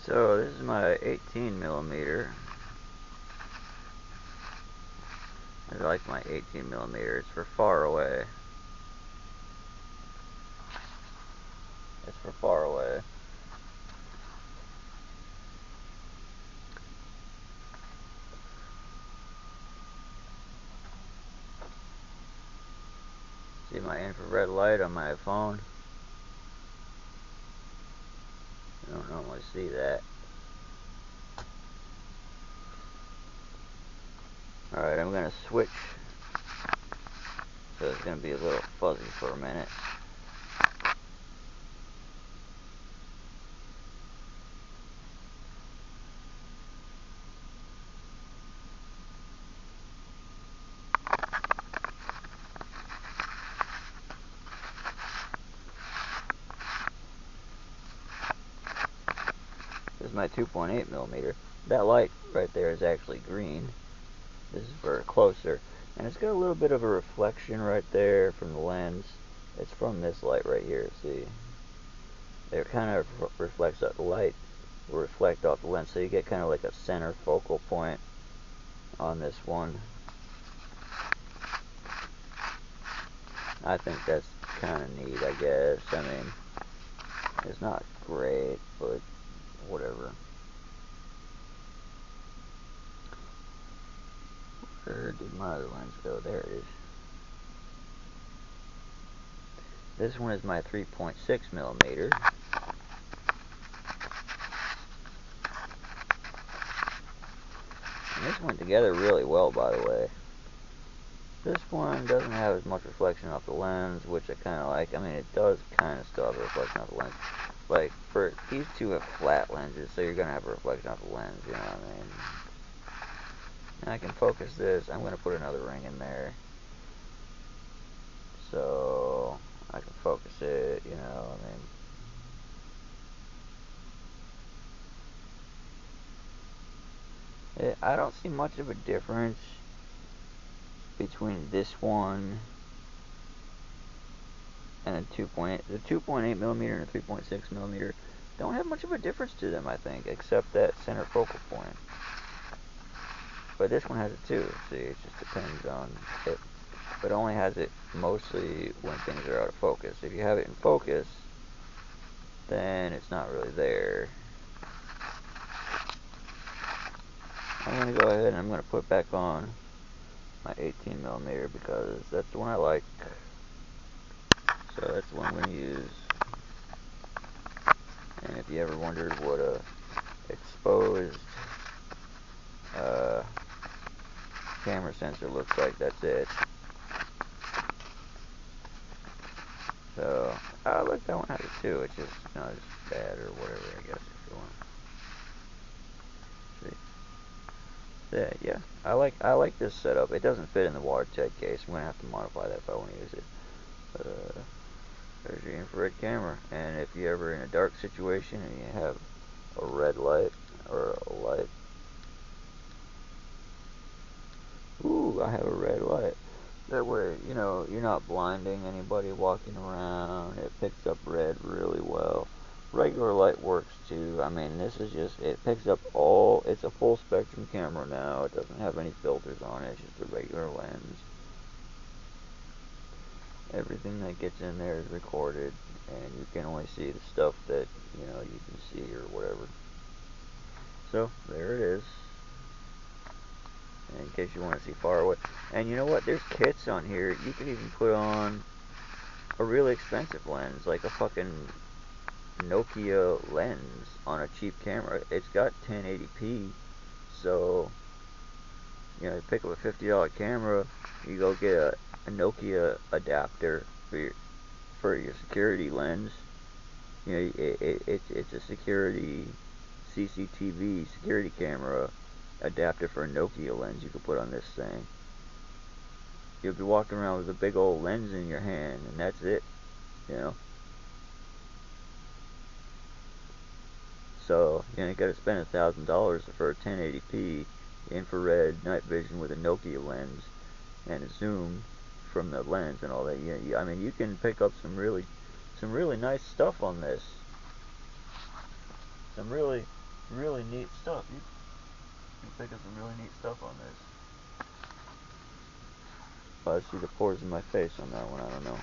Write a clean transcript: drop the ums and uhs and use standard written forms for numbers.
So this is my 18mm. I like my 18mm. It's for far away. It's for far away. See my infrared light on my phone? I don't normally see that. Alright, I'm going to switch. So it's going to be a little fuzzy for a minute. This is my 2.8mm. That light right there is actually green. This is for closer. And it's got a little bit of a reflection right there from the lens. It's from this light right here, see? It kind of reflects that light will reflect off the lens, so you get kind of like a center focal point on this one. I think that's kind of neat, I guess. I mean, it's not great, but whatever. Where did my other lens go? There it is. This one is my 3.6mm. And this went together really well, by the way. This one doesn't have as much reflection off the lens, which I kind of like. I mean, it does kind of still have a reflection off the lens. Like, for these two have flat lenses, so you're going to have a reflection off the lens, you know what I mean? And I can focus this. I'm going to put another ring in there, so I can focus it, you know, I mean. I don't see much of a difference between this one and a 2.8. The 2.8mm and a 3.6mm don't have much of a difference to them, I think, except that center focal point. But this one has it too. See, it just depends on it. But only has it mostly when things are out of focus. If you have it in focus, then it's not really there. I'm going to go ahead and I'm going to put back on my 18mm because that's the one I like. So that's the one I'm going to use. And if you ever wondered what a exposed camera sensor looks like, that's it. So I like that one has it too. It's just not as bad or whatever, I guess, if you want. See, yeah, I like this setup. It doesn't fit in the watertight case. I'm gonna have to modify that if I want to use it. There's your infrared camera, and if you're ever in a dark situation and you have a red light or a light, ooh, I have a red light. That way, you know, you're not blinding anybody walking around. It picks up red really well. Regular light works too. I mean, this is just, it picks up all, it's a full spectrum camera now. It doesn't have any filters on it. It's just a regular lens. Everything that gets in there is recorded, and you can only see the stuff that, you know, you can see or whatever. So, there it is. In case you want to see far away. And you know what? There's kits on here. You can even put on a really expensive lens, like a fucking Nokia lens on a cheap camera. It's got 1080p, so you know, you pick up a $50 camera, you go get a Nokia adapter for your security lens. You know, it's a security Cctv security camera adapter for a Nokia lens you can put on this thing. You'll be walking around with a big old lens in your hand, and that's it, you know. So, you know, you gotta spend $1,000 for a 1080p infrared night vision with a Nokia lens and a zoom from the lens and all that. I mean, you can pick up some really nice stuff on this. Some really really neat stuff. You pick up some really neat stuff on this. Oh, I see the pores in my face on that one. I don't know.